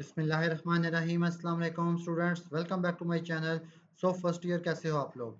बिस्मिल्लाहिर्रहमानिर्रहीम। अस्सलाम वालेकुम students, welcome back to my channel. First year कैसे हो आप लोग?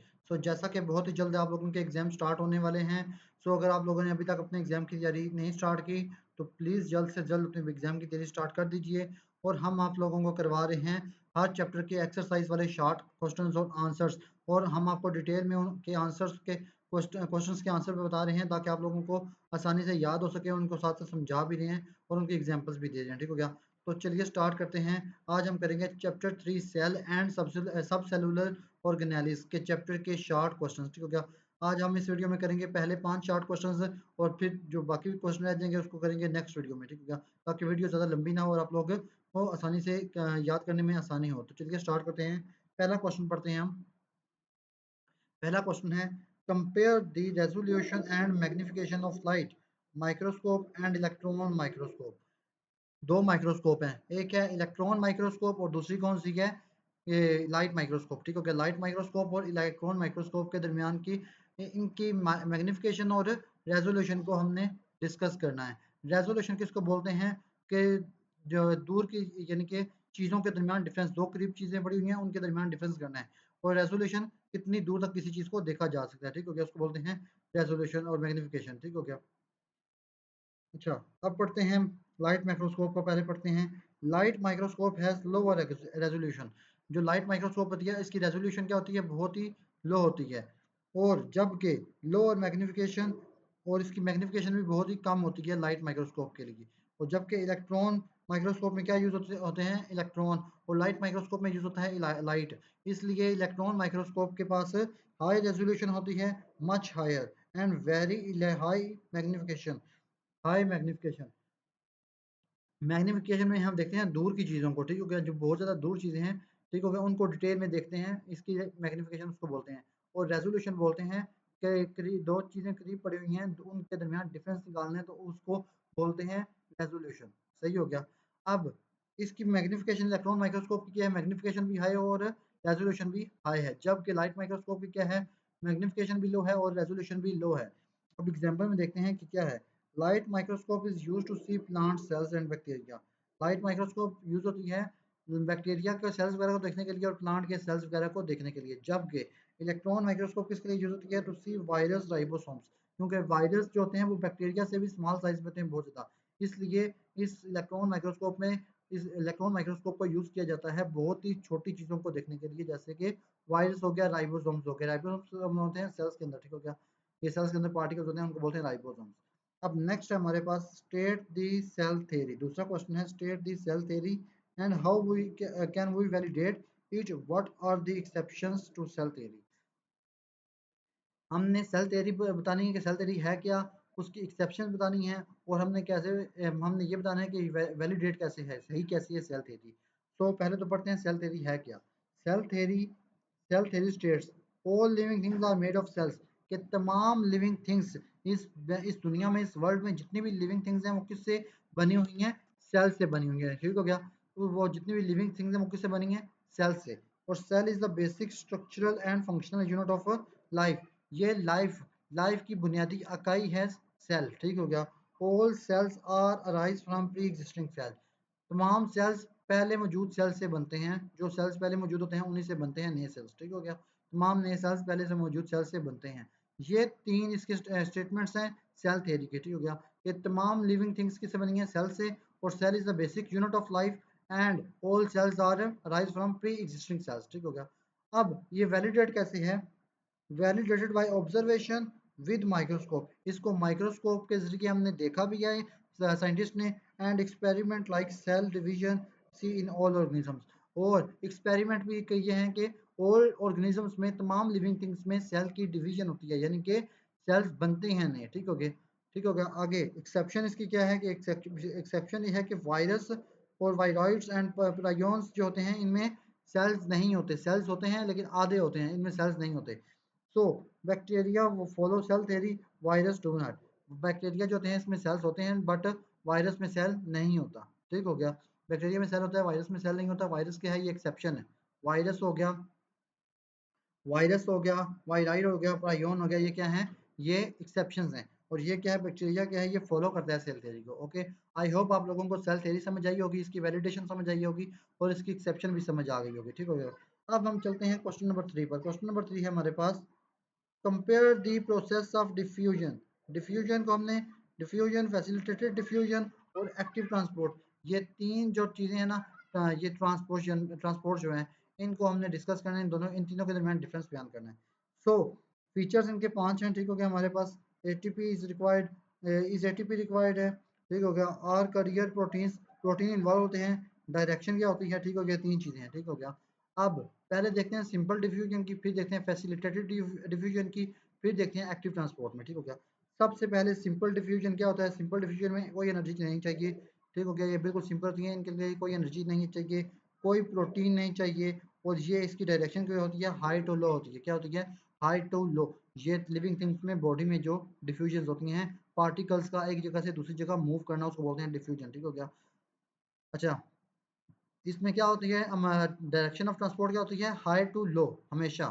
जैसा कि बहुत ही जल्द आप लोगों के एग्जाम स्टार्ट होने वाले हैं। अगर आप लोगों ने अभी तक अपने एग्जाम की तैयारी नहीं स्टार्ट की तो प्लीज़ जल्द से जल्द अपने एग्जाम की तैयारी स्टार्ट कर दीजिए। और हम आप लोगों को करवा रहे हैं हर चैप्टर के एक्सरसाइज वाले शॉर्ट क्वेश्चंस और आंसर्स, और हम आपको डिटेल में उनके आंसर्स के क्वेश्चंस के आंसर भी बता रहे हैं ताकि आप लोगों को आसानी से याद हो सके। उनको साथ साथ समझा भी रहे हैं और उनकी एग्जाम्पल्स भी दे रहे हैं। ठीक हो गया? तो चलिए स्टार्ट करते हैं। आज हम करेंगे चैप्टर 3 सेल एंड सब सेलुलर ऑर्गेनेलिस के चैप्टर के शॉर्ट क्वेश्चंस। ठीक हो गया? आज हम इस वीडियो में करेंगे पहले 5 शॉर्ट क्वेश्चंस, और फिर जो बाकी क्वेश्चन रह जाएंगे उसको करेंगे नेक्स्ट वीडियो में। ठीक हो गया? ताकि वीडियो ज़्यादा लंबी ना हो और आप लोग को आसानी से याद करने में आसानी हो। तो चलिए स्टार्ट करते हैं। पहला क्वेश्चन पढ़ते हैं हम। पहला क्वेश्चन है, compare the resolution and magnification of light microscope and electron microscope. दो माइक्रोस्कोप हैं, एक है इलेक्ट्रॉन माइक्रोस्कोप और दूसरी कौन सी है? ये लाइट माइक्रोस्कोप। ठीक हो गया? लाइट माइक्रोस्कोप और इलेक्ट्रॉन माइक्रोस्कोप के दरमियान की इनकी मैग्निफिकेशन और रेजोल्यूशन को हमने डिस्कस करना है। रेजोल्यूशन किसको बोलते हैं? कि जो दूर की यानी कि चीज़ों के दरमियान डिफरेंस, दो करीब चीज़ें पड़ी हुई हैं उनके दरमियान डिफरेंस करना है। और रेजोल्यूशन कितनी दूर तक किसी चीज़ को देखा जा सकता है। ठीक हो गया? उसको बोलते हैं रेजोल्यूशन और मैग्निफिकेशन। ठीक हो गया? अच्छा, अब पढ़ते हैं लाइट माइक्रोस्कोप को। पहले पढ़ते हैं, light microscope has lower resolution. जो लाइट माइक्रोस्कोप होती है इसकी रेजोल्यूशन क्या होती है? बहुत ही लो होती है। और जबकि लोअर मैग्निफिकेशन, और इसकी मैग्निफिकेशन भी बहुत ही कम होती है लाइट माइक्रोस्कोप के लिए। और जबकि इलेक्ट्रॉन माइक्रोस्कोप में क्या यूज़ होते हैं? इलेक्ट्रॉन। और लाइट माइक्रोस्कोप में यूज़ होता है लाइट। इसलिए इलेक्ट्रॉन माइक्रोस्कोप के पास हाई रेजोल्यूशन होती है, much higher, and very high magnification. High magnification, magnification में हम देखते हैं दूर की चीज़ों को। ठीक हो गया? जो बहुत ज़्यादा दूर चीज़ें हैं, ठीक हो गया, उनको डिटेल में देखते हैं। इसकी मैग्निफिकेशन उसको बोलते हैं। और रेजोल्यूशन बोलते हैं कि करीब दो चीज़ें करीब पड़ी हुई हैं तो उनके दरमियान डिफरेंस निकालना है तो उसको बोलते हैं रेजोल्यूशन। सही हो गया? अब इसकी मैग्निफिकेशन इलेक्ट्रॉन माइक्रोस्कोप की क्या है? मैग्निफिकेशन भी हाई और रेजोल्यूशन भी हाई है। जबकि लाइट माइक्रोस्कोप की क्या है? मैग्निफिकेशन भी लो है और रेजोल्यूशन भी लो है। अब एग्जाम्पल में देखते हैं कि क्या है। Light microscope is use to see plant cells and bacteria. Light microscope use होती है बैक्टीरिया के सेल्स वगैरह को देखने के लिए और प्लांट के सेल्स वगैरह को देखने के लिए। जबकि इलेक्ट्रॉन माइक्रोस्कोप किसके लिए यूज होती है? To see virus ribosomes. क्योंकि वायरस जो होते हैं वो बैक्टीरिया से भी स्मॉल साइज में होते हैं बहुत ज़्यादा। इसलिए इस इलेक्ट्रॉन माइक्रोस्कोप को यूज़ किया जाता है बहुत ही छोटी चीज़ों को देखने के लिए, जैसे कि वायरस हो गया, राइबोसोम्स हो गए। राइबोसोम्स होते हैं सेल्स के अंदर। ठीक हो गया? ये सेल्स के अंदर पार्टिकल्स होते हैं, उनको बोलते हैं राइबोसोम्स। अब नेक्स्ट है हमारे पास स्टेट द सेल थ्योरी। दूसरा क्वेश्चन है, state the cell theory and how we can we validate it, what are the exceptions to cell theory. हमने सेल थ्योरी बतानी है कि सेल थ्योरी है क्या, उसकी एक्सेप्शन बतानी है, और हमने ये बताना है कि वैलिडेट कैसे है, सही कैसी है सेल थ्योरी। तो पहले तो पढ़ते हैं सेल थ्योरी है क्या। Cell theory cell theory states all living things are made of cells. कि तमाम लिविंग थिंग्स इस दुनिया में, इस वर्ल्ड में जितनी भी लिविंग थिंग्स हैं वो किससे बनी हुई हैं? सेल से बनी हुई हैं। ठीक हो गया? तो वो जितनी भी लिविंग थिंग्स हैं वो किससे बनी हैं? सेल से। और cell is the basic structural and functional unit of life. ये लाइफ की बुनियादी इकाई है सेल। ठीक हो गया? All cells are arise from pre existing cell. तमाम सेल्स पहले मौजूद सेल से बनते हैं। जो सेल्स पहले मौजूद होते हैं उन्हीं से बनते हैं नए सेल्स। ठीक हो गया? तमाम नए सेल्स पहले से मौजूद सेल से बनते हैं। ये तीन इसके स्टेटमेंट्स हैं सेल थ्योरी के। ठीक हो गया? ये तमाम लिविंग थिंग्स किससे बनी है? सेल से। और cell is the basic unit of life and all cells are arise from pre existing cells. ठीक हो गया? अब ये वैलिडेट कैसे है? Validated by observation with microscope. इसको माइक्रोस्कोप के जरिए हमने देखा भी है साइंटिस्ट ने। And experiment like cell division see in all organisms. और एक्सपेरिमेंट भी किए हैं कि ऑल ऑर्गेनिजम्स में, तमाम लिविंग थिंग्स में सेल की डिवीजन होती है, यानी कि सेल्स बनते हैं नए। ठीक हो गए? ठीक हो गया? आगे एक्सेप्शन इसकी क्या है? कि एक्सेप्शन ये है कि वायरस और वायरॉइड्स एंड प्रायोन्स जो होते हैं इनमें सेल्स नहीं होते। सेल्स होते हैं लेकिन आधे होते हैं, इनमें सेल्स नहीं होते। सो बैक्टीरिया वो follow cell theory, virus do not. Bacteria जो होते हैं इसमें सेल्स होते हैं बट वायरस में सेल नहीं होता। ठीक हो गया? बैक्टीरिया में सेल होता है, वायरस में सेल नहीं होता। वायरस क्या है? ये एक्सेप्शन है। वायरस हो गया वायरस हो गया, वायराइड हो गया, प्रायोन हो गया, ये क्या है? ये एक्सेप्शंस हैं। और ये क्या है, बैक्टीरिया क्या है, ये फॉलो करता है सेल थ्योरी को। ओके, आई होप आप लोगों को सेल थ्योरी समझ आई होगी, इसकी वैलिडेशन समझ आई होगी और इसकी एक्सेप्शन भी समझ आ गई होगी। ठीक हो गया। अब हम चलते हैं क्वेश्चन नंबर 3 पर। क्वेश्चन नंबर 3 है हमारे पास, compare the process of diffusion. Diffusion को हमने डिफ्यूजन, फैसिलिटेटेड डिफ्यूजन और एक्टिव ट्रांसपोर्ट, ये तीन जो चीज़ें हैं ना, ये ट्रांसपोर्ट जो है, इनको हमने डिस्कस करना है। इन दोनों, इन तीनों के दरमियान डिफरेंस बयान करना है। सो फीचर्स इनके 5 हैं। ठीक हो गया। हमारे पास ATP is required, is ATP required है। ठीक हो गया। Are carrier proteins, protein involve होते हैं। डायरेक्शन क्या होती है। ठीक हो गया। 3 चीज़ें हैं। ठीक हो गया। अब पहले देखते हैं सिंपल डिफ्यूजन की, फिर देखते हैं फैसिलिटेटेड डिफ्यूजन की, फिर देखते हैं एक्टिव ट्रांसपोर्ट में। ठीक हो गया। सबसे पहले सिंपल डिफ्यूजन क्या होता है। सिंपल डिफ्यूजन में कोई एनर्जी नहीं चाहिए। ठीक हो गया। ये बिल्कुल सिंपल होती है, इनके लिए कोई एनर्जी नहीं चाहिए, कोई प्रोटीन नहीं चाहिए, और ये इसकी डायरेक्शन क्या होती है, हाई टू लो होती है। क्या होती है, हाई टू लो। ये लिविंग थिंग्स में, बॉडी में जो डिफ्यूजन होती हैं, पार्टिकल्स का एक जगह से दूसरी जगह मूव करना, उसको बोलते हैं डिफ्यूजन। ठीक हो गया। अच्छा, इसमें क्या होती है, डायरेक्शन ऑफ ट्रांसपोर्ट क्या होती है, हाई टू लो हमेशा।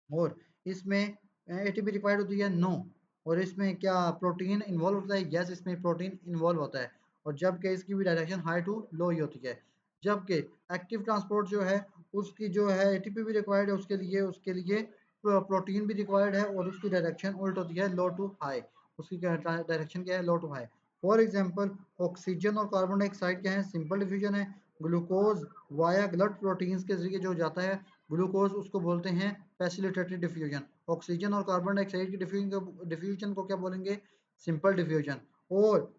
और इसमें एटीपी रिक्वायर्ड होती है, नो। और इसमें क्या प्रोटीन इन्वॉल्व होता है, यस, इसमें प्रोटीन इन्वॉल्व होता है। और जबकि इसकी भी डायरेक्शन हाई टू लो ही होती है। जबकि एक्टिव ट्रांसपोर्ट जो है, उसकी जो है एटीपी भी रिक्वायर्ड है, उसके लिए प्रोटीन भी रिक्वायर्ड है, और उसकी डायरेक्शन उल्ट होती है, लो टू हाई। उसकी डायरेक्शन क्या है, low to high. For example, oxygen और कार्बन डाइऑक्साइड क्या है, सिंपल डिफ्यूजन है। ग्लूकोज वाया ब्लड प्रोटीन्स के जरिए जो जाता है ग्लूकोज, उसको बोलते हैं फैसिलिटेटेड डिफ्यूजन। ऑक्सीजन और कार्बन डाइऑक्साइड की डिफ्यूजन को क्या बोलेंगे, सिंपल डिफ्यूजन। और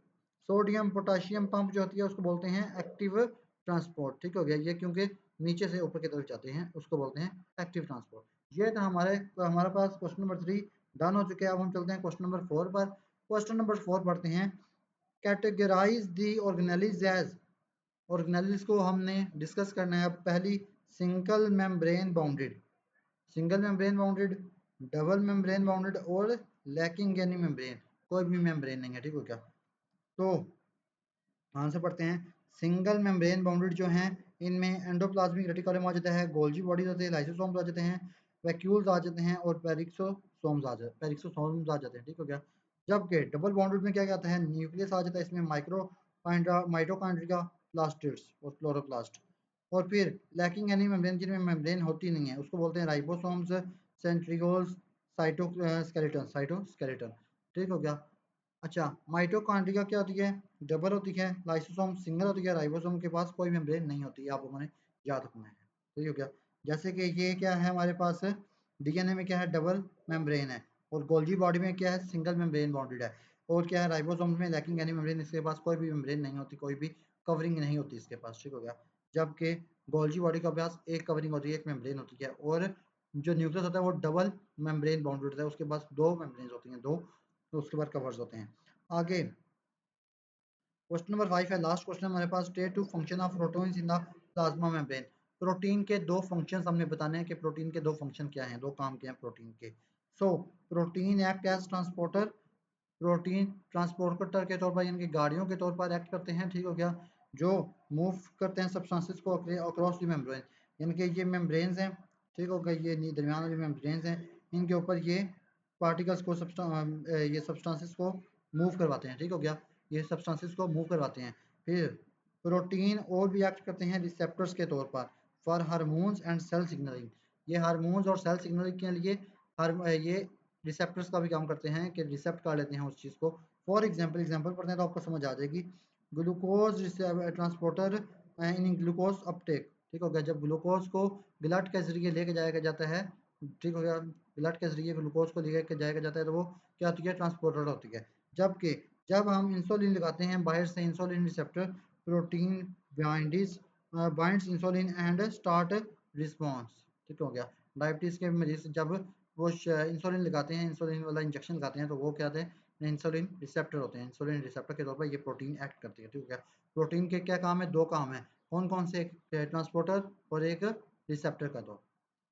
सोडियम पोटाशियम पंप जो होती है, उसको बोलते हैं एक्टिव ट्रांसपोर्ट। ठीक हो गया। ये क्योंकि नीचे से ऊपर की तरफ जाते हैं, उसको बोलते हैं एक्टिव ट्रांसपोर्ट। ये था हमारे पास क्वेश्चन नंबर 3 डन हो चुके हैं। अब हम चलते हैं क्वेश्चन नंबर 4 पर। क्वेश्चन नंबर 4 पढ़ते हैं, कैटेगराइज दी ऑर्गेनेलिज एज। ऑर्गेनेलिज को हमने डिस्कस करना है। पहली, single membrane bounded, single membrane bounded, double membrane bounded और लैकिंग एनी मेम्ब्रेन, कोई भी मेम्ब्रेन नहीं है। ठीक हो क्या। तो आंसर पढ़ते हैं। सिंगल मेम्ब्रेन बाउंडेड जो हैं, इनमें एंडोप्लाज्मिक रेटिकुलम आ जाता है, गोल्जी बॉडीज होते हैं, लाइसोसोम्स आ जाते हैं, वैक्यूल्स आ जाते हैं, और पेरिक्सोसोम्स आ जाते हैं। ठीक हो गया। जबकि डबल बाउंडेड में क्या आता है, न्यूक्लियस आ जाता है, इसमें माइटोकॉन्ड्रिया, प्लास्टिड्स और क्लोरोप्लास्ट। और फिर लैकिंग एनी मेम्ब्रेन, जिनमें मेम्ब्रेन होती नहीं है, उसको बोलते हैं राइबोसोम्स, सेंट्रीओल्स, साइटोस्केलेटन। ठीक हो गया। अच्छा, माइटोकॉन्ड्रिया क्या होती है, डबल होती है, लाइसोसोम सिंगल होती है, राइबोसोम के पास कोई मेम्ब्रेन नहीं होती है। आप लोगों ने याद रखना है। ठीक हो गया। जैसे कि ये क्या है हमारे पास, डीएनए में क्या है, डबल मेम्ब्रेन है, और गोल्जी बॉडी में क्या है, सिंगल मेम्ब्रेन बाउंडेड है। और क्या है, राइबोसोम में लैकिंग एनी मेम्ब्रेन, इसके पास कोई भी मेम्ब्रेन नहीं होती, कोई भी कवरिंग नहीं होती इसके पास। ठीक हो गया। जबकि गोल्जी बॉडी के पास एक कवरिंग होती है, एक मेम्ब्रेन होती है, और जो न्यूक्लियस होता है वो डबल मेम्ब्रेन बाउंडेड होता है, उसके पास 2 मेम्ब्रेन होती हैं, 2, तो उसके बाद कवर्स होते हैं। आगे क्वेश्चन नंबर 5 है, लास्ट क्वेश्चन हमारे पास, state two function of protons in the plasma membrane. Protein के 2 फंक्शंस हमने बताने हैं कि प्रोटीन के 2 फंक्शन क्या हैं, 2 काम क्या हैं प्रोटीन के। So protein act as transporter, protein transporter के तौर पर, यानी कि गाड़ियों के तौर पर एक्ट करते हैं। ठीक हो गया। जो मूव करते हैं सब्सटेंसेस को अक्रॉस द मेम्ब्रेन, यानी कि ये मेम्ब्रेन्स हैं। ठीक हो गया। ये दरमियान वाले मेम्ब्रेन्स हैं, इनके ऊपर ये पार्टिकल्स को ये सब्सटेंसेस को मूव करवाते हैं। ठीक हो गया। ये सब्सटेंसेस को मूव करवाते हैं। फिर प्रोटीन और भी एक्ट करते हैं रिसेप्टर्स के तौर पर, for hormones and cell signalling. ये हार्मोन्स और सेल सिग्नलिंग के लिए ये रिसेप्टर्स का भी काम करते हैं, कि रिसेप्ट कर लेते हैं उस चीज़ को। फॉर एग्जाम्पल पढ़ते हैं तो आपको समझ आ जाएगी। Glucose transporter in glucose Uptake. ठीक हो गया। जब ग्लूकोज को ब्लड के जरिए लेके जाया जाता है, ठीक हो गया, ब्लड के जरिए ग्लूकोज को लेके जाया जाता है, तो वो क्या होती है, ट्रांसपोर्टर होती है। जबकि जब हम इंसुलिन लगाते हैं बाहर से, insulin receptor, protein binds binds insulin and start response. ठीक हो गया। डायबिटीज़ के मरीज से जब वो इंसुलिन लगाते हैं, इंसुलिन वाला इंजेक्शन लगाते हैं, तो वो क्या होते हैं, इंसुलिन रिसेप्टर होते हैं। इंसुलिन रिसेप्टर के तौर पर ये प्रोटीन एक्ट करती है। ठीक है। प्रोटीन के क्या काम है, 2 काम है। कौन कौन से, एक ट्रांसपोर्टर और एक रिसेप्टर का। दो।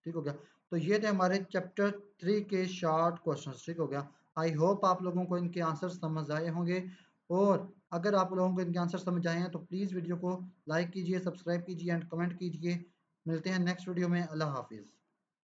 ठीक हो गया। तो ये थे हमारे चैप्टर 3 के शॉर्ट क्वेश्चंस। ठीक हो गया। आई होप आप लोगों को इनके आंसर समझ आए होंगे, और अगर आप लोगों को इनके आंसर समझ आए हैं तो प्लीज़ वीडियो को लाइक कीजिए, सब्सक्राइब कीजिए एंड कमेंट कीजिए। मिलते हैं नेक्स्ट वीडियो में। अल्लाह हाफिज़।